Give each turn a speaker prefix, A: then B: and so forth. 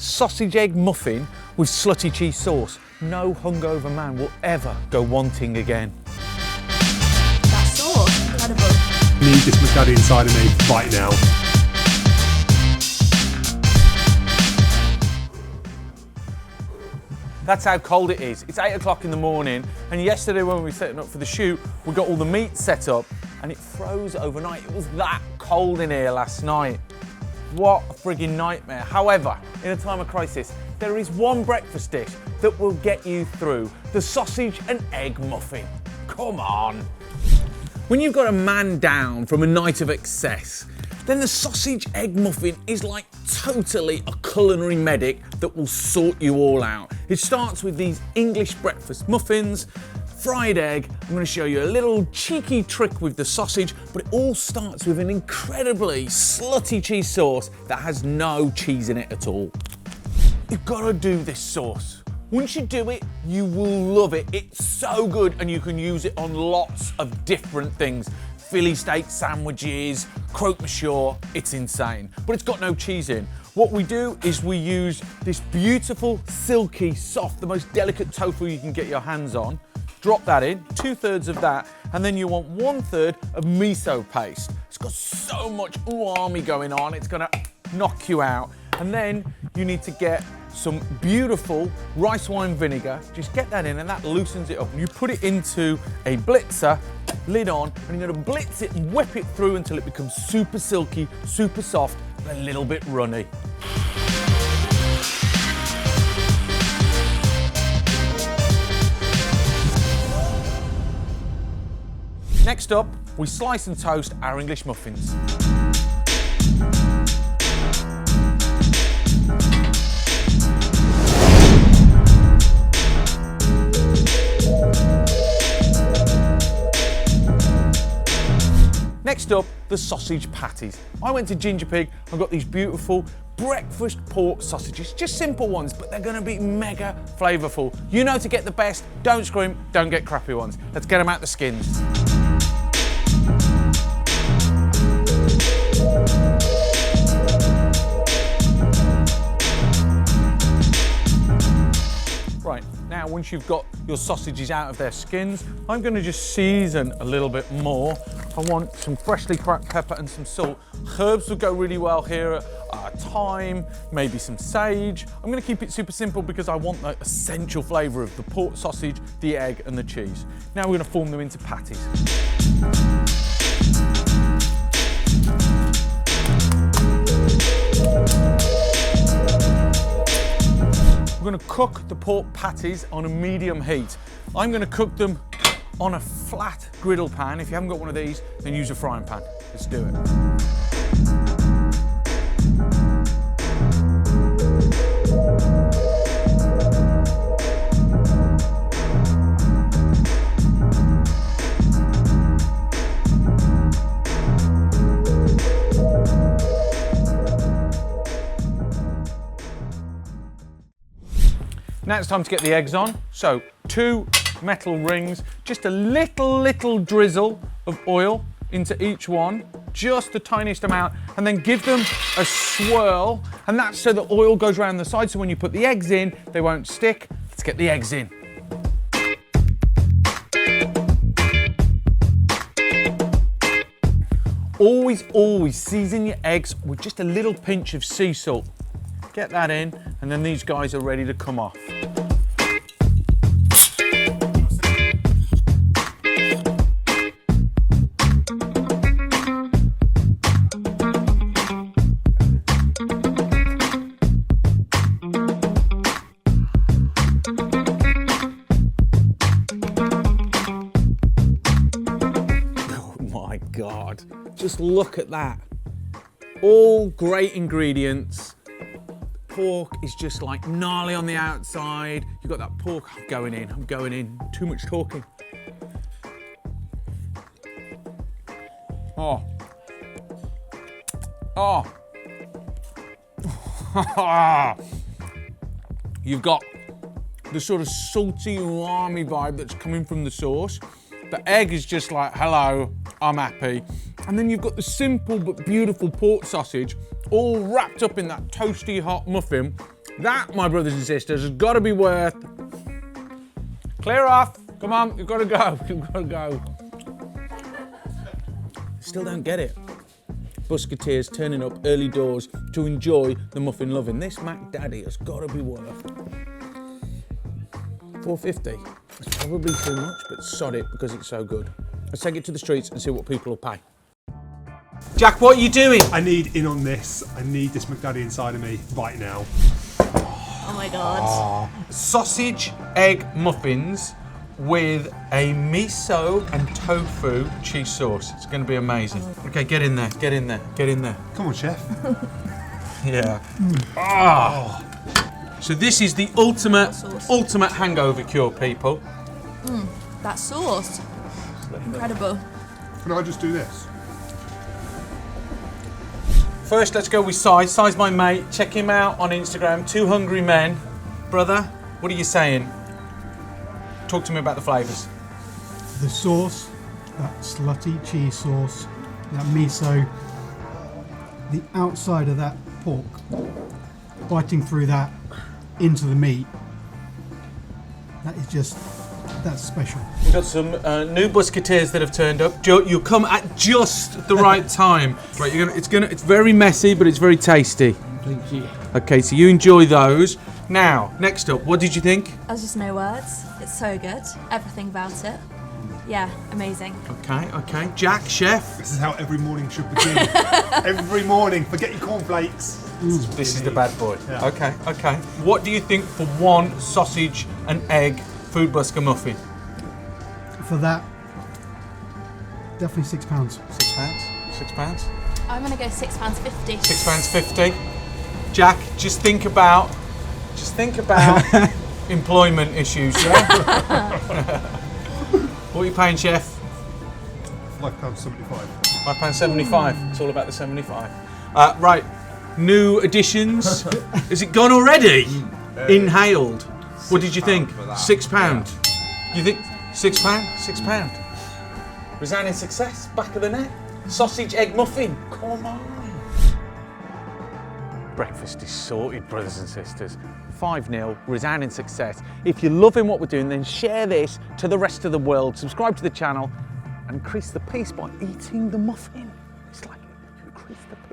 A: sausage egg muffin with slutty cheese sauce. No hungover man will ever go wanting again.
B: That sauce, incredible.
C: I need this McDaddy inside of me right now.
A: That's how cold it is. It's 8 o'clock in the morning, and yesterday when we were setting up for the shoot, we got all the meat set up and it froze overnight. It was that cold in here last night. What a frigging nightmare. However, in a time of crisis, there is one breakfast dish that will get you through: the sausage and egg muffin. Come on. When you've got a man down from a night of excess, then the sausage egg muffin is like totally a culinary medic that will sort you all out. It starts with these English breakfast muffins, fried egg. I'm going to show you a little cheeky trick with the sausage, but it all starts with an incredibly slutty cheese sauce that has no cheese in it at all. You've got to do this sauce. Once you do it, you will love it. It's so good, and you can use it on lots of different things. Philly steak sandwiches, croque monsieur, it's insane. But it's got no cheese in. What we do is we use this beautiful, silky, soft, the most delicate tofu you can get your hands on. Drop that in, 2/3 of that, and then you want 1/3 of miso paste. It's got so much umami going on, it's gonna knock you out. And then you need to get some beautiful rice wine vinegar. Just get that in and that loosens it up. And you put it into a blitzer, lid on, and you're gonna blitz it and whip it through until it becomes super silky, super soft, and a little bit runny. Next up, we slice and toast our English muffins. Next up, the sausage patties. I went to Ginger Pig and got these beautiful breakfast pork sausages. Just simple ones, but they're gonna be mega flavorful. You know to get the best, don't scream, don't get crappy ones. Let's get them out the skins. Right, now once you've got your sausages out of their skins, I'm gonna just season a little bit more. I want some freshly cracked pepper and some salt. Herbs would go really well here, thyme, maybe some sage. I'm gonna keep it super simple because I want the essential flavor of the pork sausage, the egg and the cheese. Now we're gonna form them into patties. We're going to cook the pork patties on a medium heat. I'm going to cook them on a flat griddle pan. If you haven't got one of these, then use a frying pan. Let's do it. Now it's time to get the eggs on. So 2 metal rings, just a little drizzle of oil into each one, just the tiniest amount, and then give them a swirl. And that's so the oil goes around the side, so when you put the eggs in, they won't stick. Let's get the eggs in. Always season your eggs with just a little pinch of sea salt. Get that in, and then these guys are ready to come off. Oh my God, just look at that. All great ingredients. Pork is just like gnarly on the outside. You've got that pork. I'm going in. Too much talking. Oh. You've got the sort of salty umami vibe that's coming from the sauce. The egg is just like, hello, I'm happy. And then you've got the simple but beautiful pork sausage all wrapped up in that toasty hot muffin. That, my brothers and sisters, has got to be worth. Clear off. Come on, you've got to go. You've got to go. Still don't get it. Busketeers turning up early doors to enjoy the muffin loving. This Mac Daddy has got to be worth $4.50. It's probably too much, but sod it because it's so good. Let's take it to the streets and see what people will pay. Jack, what are you doing?
C: I need in on this. I need this McDaddy inside of me right now.
B: Oh my god.
A: Sausage egg muffins with a miso and tofu cheese sauce. It's going to be amazing. Okay, get in there, get in there, get in there.
C: Come on, chef.
A: Yeah. Oh. So this is the ultimate hangover cure, people.
B: That sauce. Incredible.
C: Can I just do this?
A: First, let's go with Size. Size, my mate. Check him out on Instagram. 2 Hungry Men. Brother, what are you saying? Talk to me about the flavours.
D: The sauce, that slutty cheese sauce, that miso, the outside of that pork, biting through that into the meat, that is just, that's special.
A: We've got some new Busketeers that have turned up. Joe, you come at just the right time. Right, it's very messy, but it's very tasty.
D: Thank you.
A: Okay, so you enjoy those. Now, next up, what did you think?
B: I was just no words. It's so good. Everything about it. Yeah, amazing.
A: Okay. Jack, chef.
C: This is how every morning should begin. Every morning, forget your cornflakes.
A: This is the bad boy.
C: Yeah.
A: Okay. What do you think for one sausage and egg food busker muffin?
D: For that, definitely £6.
A: £6?
B: I'm gonna go £6.50.
A: £6.50. Jack, just think about employment issues, yeah? What are you paying, chef?
C: £5.75.
A: £5.75. It's all about the 75. Right, new additions. Is it gone already? Inhaled. What did you think? £6. You think £6? £6. Resounding success. Back of the net. Sausage egg muffin. Come on. Breakfast is sorted, brothers and sisters. 5-0, resounding success. If you're loving what we're doing, then share this to the rest of the world. Subscribe to the channel and increase the peace by eating the muffin. It's like increase the peace.